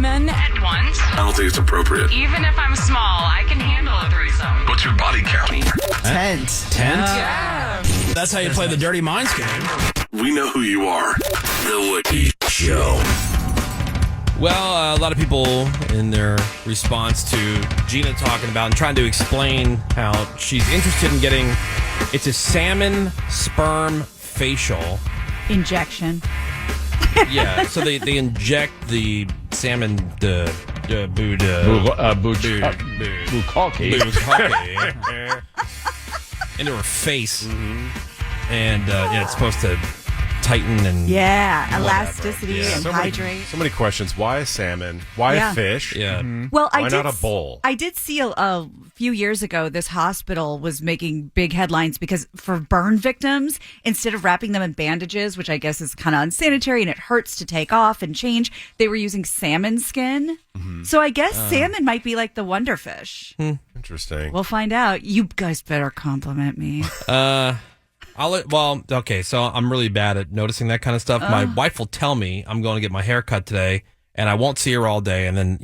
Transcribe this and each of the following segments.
men at once. I don't think it's appropriate. Even if I'm small, I can handle a threesome. What's your body count? Tent. Yeah. That's how you play the dirty minds game. We know who you are. The Woody Show. Well, a lot of people in their response to Gina talking about and trying to explain how she's interested in getting, it's a salmon sperm facial. Injection. Yeah, so they inject the salmon, bukkake into her face. Mm-hmm. And it's supposed to tighten and elasticity and hydrate. So many questions. Why a salmon? Why a fish? Yeah. Mm-hmm. Well, why not a bowl? I did see a few years ago, this hospital was making big headlines because for burn victims, instead of wrapping them in bandages, which I guess is kind of unsanitary and it hurts to take off and change, they were using salmon skin. Mm-hmm. So I guess salmon might be like the wonder fish. Interesting. We'll find out. You guys better compliment me. Okay, so I'm really bad at noticing that kind of stuff. My wife will tell me I'm going to get my hair cut today, and I won't see her all day, and then,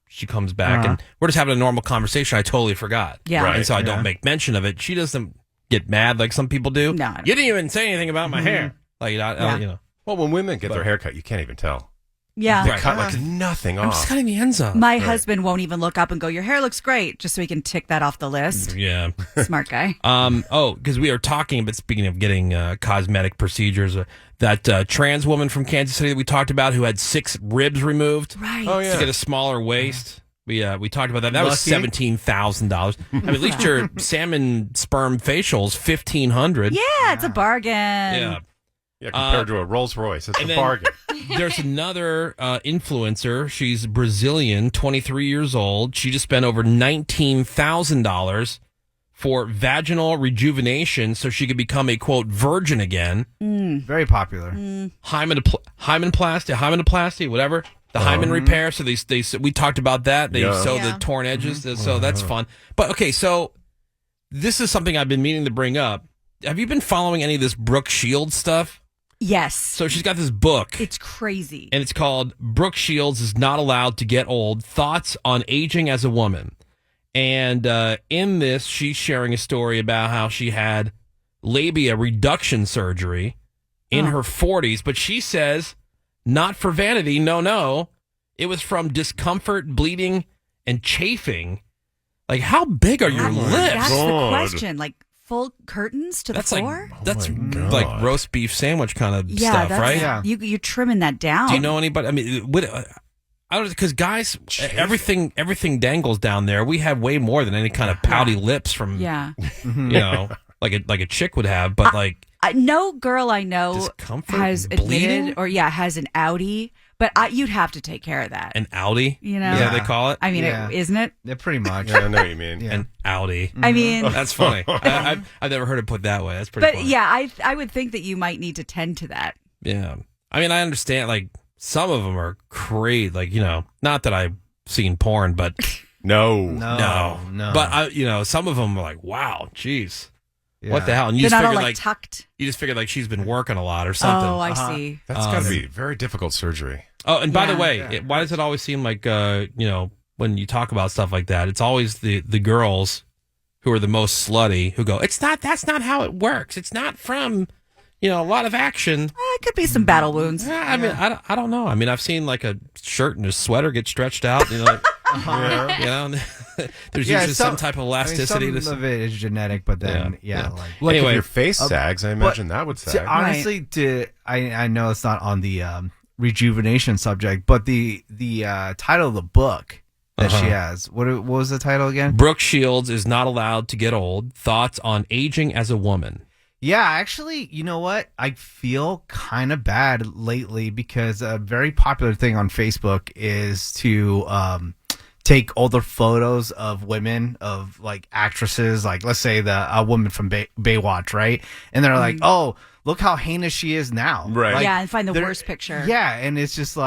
she comes back, and we're just having a normal conversation. I totally forgot. Yeah. Right. And so I don't make mention of it. She doesn't get mad like some people do. No. You didn't even say anything about my hair. Like, Well, when women get their hair cut, you can't even tell. Yeah. They cut like nothing I'm off. just cutting the ends off. My husband won't even look up and go, your hair looks great, just so he can tick that off the list. Yeah. Smart guy. Because we are talking about, speaking of getting cosmetic procedures, that trans woman from Kansas City that we talked about who had 6 ribs removed. Right. Oh, yeah. To get a smaller waist. We talked about that. That was $17,000. I mean, at least your salmon sperm facial's $1,500. Yeah, it's a bargain. Yeah. Yeah, compared to a Rolls Royce, it's a bargain. There's another influencer. She's Brazilian, 23 years old. She just spent over $19,000 for vaginal rejuvenation so she could become a, quote, virgin again. Very popular. Hymenoplasty, whatever. The hymen repair. So we talked about that. They sew the torn edges. So that's fun. But, okay, so this is something I've been meaning to bring up. Have you been following any of this Brooke Shields stuff? Yes. So she's got this book. It's crazy. And it's called Brooke Shields is Not Allowed to Get Old, Thoughts on Aging as a Woman. And in this, she's sharing a story about how she had labia reduction surgery in her 40s. But she says, not for vanity, no. It was from discomfort, bleeding, and chafing. Like, how big are your lips? That's the question. Like, full curtains to the floor? That's like roast beef sandwich kind of stuff, right? Yeah. You're trimming that down. Do you know anybody? I mean, I don't, because guys, everything dangles down there. We have way more than any kind of pouty lips from, like a chick would have. But no girl I know discomfort, has bleeding? admitted has an outie. But you'd have to take care of that. An outie? You know? Is that what they call it? I mean, isn't it? Yeah, pretty much. Yeah, I know what you mean. Yeah. An outie. I mean... That's funny. I've never heard it put that way. That's pretty funny. But yeah, I would think that you might need to tend to that. Yeah. I mean, I understand, like, some of them are crazy. Like, not that I've seen porn, but... No. But, some of them are like, wow, jeez. Yeah. What the hell? And They're not all like tucked. You just figured like she's been working a lot or something. Oh, I see. That's got to be very difficult surgery. Oh, and by the way, why does it always seem like, when you talk about stuff like that, it's always the girls who are the most slutty who go, that's not how it works. It's not from, a lot of action. It could be some battle wounds. Yeah, I mean, I don't know. I mean, I've seen like a shirt and a sweater get stretched out, there's usually some type of elasticity. Some of it is genetic, but then, Like anyway, if your face sags, I imagine that would sag. Honestly, I know it's not on the rejuvenation subject, but the title of the book that she has, what was the title again? Brooke Shields is Not Allowed to Get Old, Thoughts on Aging as a Woman. Yeah, actually, you know what? I feel kind of bad lately because a very popular thing on Facebook is to take older photos of women, of like actresses, like let's say a woman from Baywatch, right? And they're like, oh, look how heinous she is now. Right. Like, and find the worst picture. Yeah, and it's just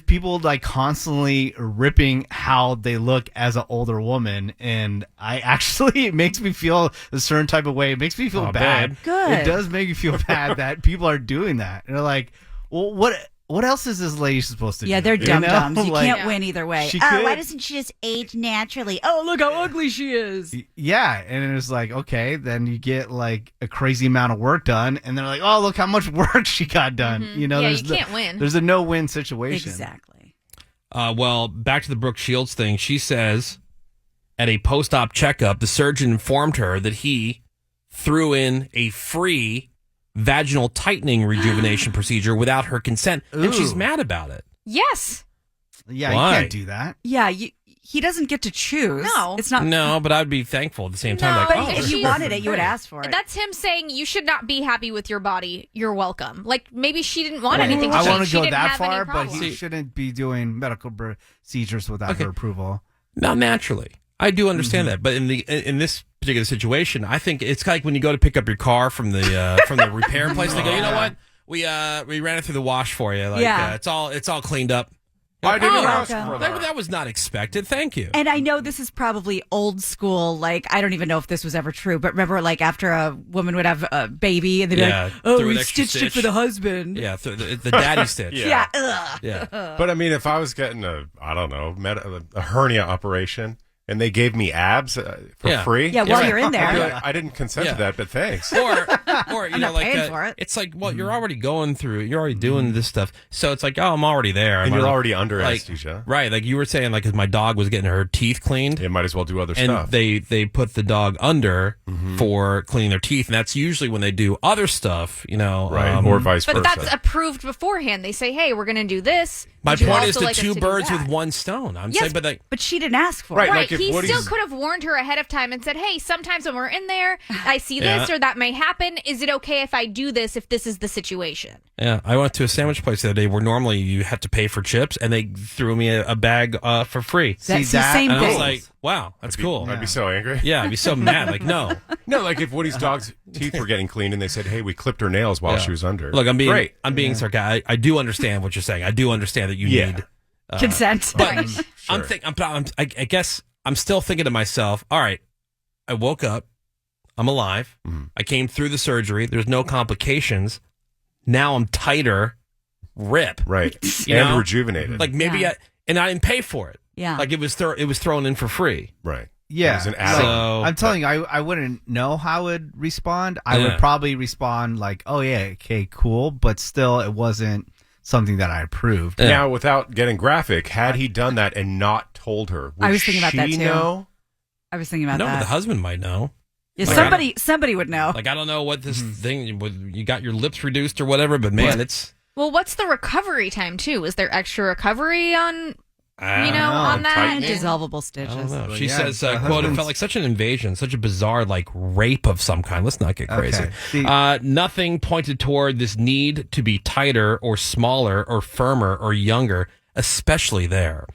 people like constantly ripping how they look as an older woman, and it makes me feel a certain type of way. It makes me feel bad. Good. It does make me feel bad that people are doing that. And they're like, well, what else is this lady supposed to do? Yeah, they're dum-dums. You Like, can't win either way. she Why could- doesn't she just age naturally? Oh, look how ugly she is. Yeah, and it's like, okay, then you get like a crazy amount of work done, and they're like, oh, look how much work she got done. You know, Yeah, there's you can't win. There's a no-win situation. Exactly. Well, back to the Brooke Shields thing. She says at a post-op checkup, the surgeon informed her that he threw in a free vaginal tightening rejuvenation procedure without her consent, and she's Ooh. mad about it. Yes. Yeah, Why? you can't do that. Yeah, he doesn't get to choose. No. It's not. No, but I'd be thankful at the same time. No, like, but oh, If this you is wanted it, you would great. ask for it. That's him saying you should not be happy with your body. You're welcome. Like maybe she didn't want Right. anything to I change. want to She go didn't that have any far, but problems. he shouldn't be doing medical procedures without Okay. her approval. Now, naturally, I do understand that, but in this particular situation, I think it's like when you go to pick up your car from the repair place. They go, you know what? We ran it through the wash for you. Like, Yeah. it's all cleaned up. I didn't Oh, ask welcome. for that, that. that was not expected. Thank you. And I know this is probably old school. Like, I don't even know if this was ever true, but remember, like, after a woman would have a baby and they'd be Yeah, like, oh, through an we extra stitched it stitch. for the husband. Yeah, the daddy stitch. Yeah. Yeah. Ugh. Yeah. But I mean, if I was getting a hernia operation and they gave me abs for Yeah. free, Yeah, while right. you're in I'd be there. like, I didn't consent Yeah. to that, but thanks. Or you know, not like paying for it. it's like, well, you're already going through, you're already doing this stuff, so it's like, oh, I'm already there, And I'm you're like- already under like, anesthesia. right? Like you were saying, like, 'cause my dog was getting her teeth cleaned, You might as well do other and stuff. they put the dog under for cleaning their teeth, and that's usually when they do other stuff, you know, Right, or vice But versa. that's approved beforehand. They say, "Hey, we're going to do this." My Would you point is also the like us two to do birds that? with one stone. I'm Yes, saying, but like, But she didn't ask for Right, it. Right. like if He Woody's- still could have warned her ahead of time and said, "Hey, sometimes when we're in there, I see this Yeah. or that may happen. Is it okay if I do this if this is the situation?" yeah, I went to a sandwich place the other day where normally you had to pay for chips, and they threw me a bag for free. That's See the that? same And I was thing. like, wow, that's cool. I'd be so angry. Yeah, I'd be so mad. Like, no. No, like if Woody's dog's teeth were getting cleaned and they said, hey, we clipped her nails while Yeah. she was under. Look, I'm Great. being sarcastic. I do understand what you're saying. I do understand that you Yeah. need. Consent. But Sure. I guess I'm still thinking to myself, all right, I woke up, I'm alive, I came through the surgery, there's no complications, now I'm tighter, rip. Right. You and know? rejuvenated. Like maybe Yeah. and I didn't pay for it. Yeah. Like it was thrown in for free. right. Yeah, It was an so add-on. So- I'm telling you, I wouldn't know how I would respond. I Yeah. would probably respond like, "Oh yeah, okay, cool," but still, it wasn't something that I approved. Yeah. Now, without getting graphic, had he done that and not told her, would I was thinking about that she too. know? I was thinking about No, but that. the husband might know. Yeah, Like, somebody would know. Like I don't know what this thing you got your lips reduced or whatever, but man, it's Well, what's the recovery time too? Is there extra recovery on I don't know, on that? tightening? Dissolvable I stitches. don't know. Well, She yeah, says, the quote, it husband's- felt like such an invasion, such a bizarre, like, rape of some kind. Let's not get crazy. Okay. See- Nothing pointed toward this need to be tighter or smaller or firmer or younger, especially there.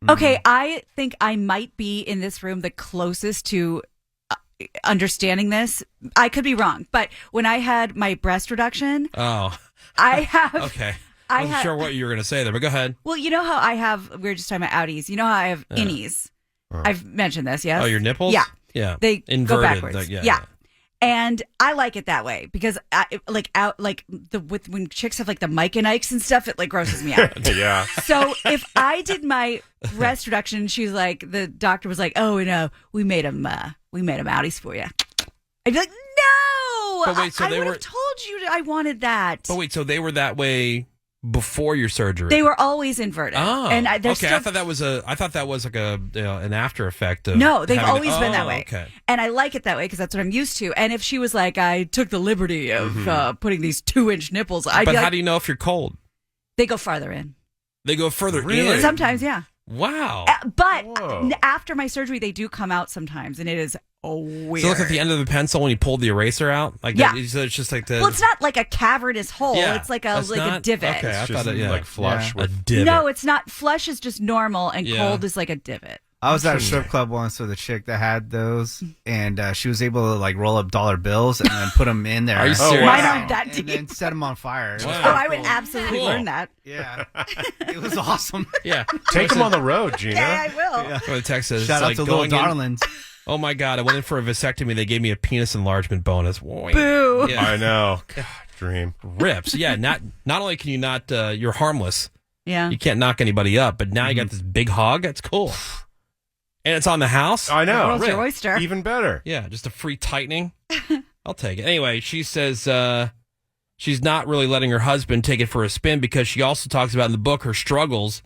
Okay, I think I might be in this room the closest to understanding this. I could be wrong, but when I had my breast reduction, Oh, I have. okay. I I wasn't ha- sure what you were going to say there, but go ahead. Well, you know how I have. We were just talking about outies. You know how I have innies. I've mentioned this. Yes. Oh, your nipples? Yeah. Yeah. They Inverted. go backwards. like, yeah. And I like it that way because when chicks have like the Mike and Ikes and stuff, it like grosses me out. Yeah. So if I did my breast reduction, she's like, the doctor was like, "Oh no, we made them outies for you." I'd be like, "No, But wait, so I they would were- have told you I wanted that." But wait, so they were that way before your surgery? They were always inverted. Oh, and they're okay. still- I thought that was like an after effect of. No, they've having- always been that Oh, way. Okay. And I like it that way because that's what I'm used to. And if she was like, I took the liberty of putting these 2-inch nipples, I'd But be how like, do you know if you're cold? they go farther in. They go further Really? in. Sometimes, yeah. Wow. But Whoa. after my surgery, they do come out sometimes, and it is weird. So look at the end of the pencil when you pulled the eraser out, like Yeah. that, so it's just like the. Well, it's not like a cavernous hole. Yeah, It's like a that's not- divot. okay, I It's just thought it, yeah. like flush Yeah. a with divot. No, it's not. Flush is just normal, and Yeah. cold is like a divot. I was at a strip club once with a chick that had those, and she was able to like roll up dollar bills and then put them in there. Are you Oh, serious? Mine wow. aren't that And deep. then set them on fire. It was Wow. Oh, I would absolutely Cool. learn that. Yeah, it was awesome. Yeah. Take him on the road, Gina. Yeah, I will. Or the text says, Shout it's out like to little going in- darlings. Oh my God! I went in for a vasectomy. They gave me a penis enlargement bonus. Boo. Yeah. I know. God. Dream. rips. Yeah, not only can you not, you're harmless. Yeah. You can't knock anybody up, but now you got this big hog. That's cool. And it's on the house. I know. World's your oyster. Even better. Yeah, just a free tightening. I'll take it. Anyway, she says she's not really letting her husband take it for a spin because she also talks about in the book her struggles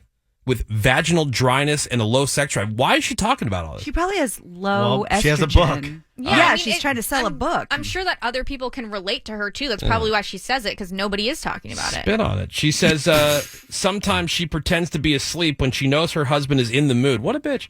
with vaginal dryness and a low sex drive. Why is she talking about all this? She probably has low Well, estrogen. she has a book. Yeah, I mean, she's trying to sell a book. I'm sure that other people can relate to her too. That's probably why she says it, because nobody is talking about it. Spit on it. She says sometimes she pretends to be asleep when she knows her husband is in the mood. What a bitch.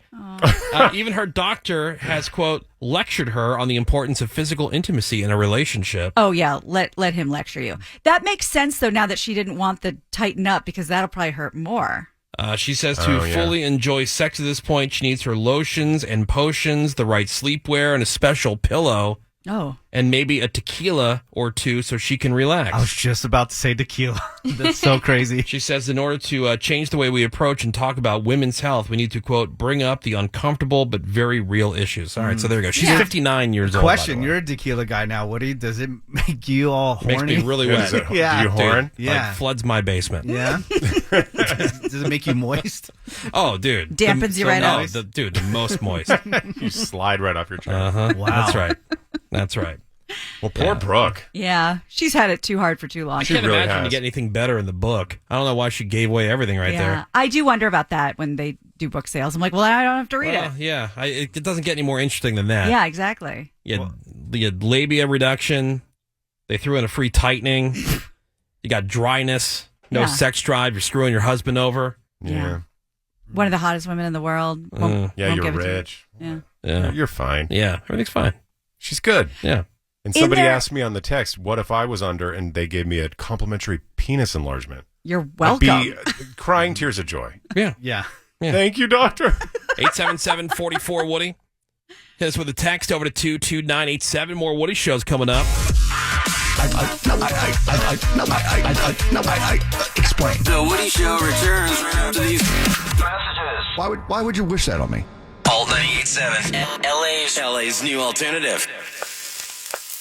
Even her doctor has, quote, lectured her on the importance of physical intimacy in a relationship. Oh, yeah. Let him lecture you. That makes sense, though, now that she didn't want the tighten up, because that'll probably hurt more. She says to fully enjoy sex at this point, she needs her lotions and potions, the right sleepwear, and a special pillow. Oh. And maybe a tequila or two so she can relax. I was just about to say tequila. That's so crazy. She says in order to change the way we approach and talk about women's health, we need to, quote, bring up the uncomfortable but very real issues. All right, so there we go. She's 59 years old. Question, you're a tequila guy now, Woody. Does it make you all horny? Makes me really wet. Yeah. Do you horn? Dude, Yeah. like floods my basement. Yeah. Does it make you moist? Oh, dude. Dampens you right out. The most moist. You slide right off your chair. Uh-huh. Wow. That's right. That's right. Well, poor Brooke. Yeah. She's had it too hard for too long. I can't really imagine to has. get anything better in the book. I don't know why she gave away everything right there. I do wonder about that when they do book sales. I'm like, well, I don't have to read Well, it. yeah, it doesn't get any more interesting than that. Yeah, exactly. You had labia reduction. They threw in a free tightening. You got dryness, no Yeah. sex drive. You're screwing your husband over. Yeah. One of the hottest women in the world. Won't Yeah, you're give it to me. rich. Yeah. Yeah, You're fine. yeah, everything's fine. She's good. Yeah. And In somebody there- asked me on the text, what if I was under and they gave me a complimentary penis enlargement? You're I'd welcome. be crying tears of joy. Yeah. Yeah. Yeah. Thank you, doctor. 877-44 Woody. Hit us with a text over to 22987. More Woody shows coming up. Explain. The Woody Show returns right after these Why would you wish that on me? Alt 98.7. LA's new alternative.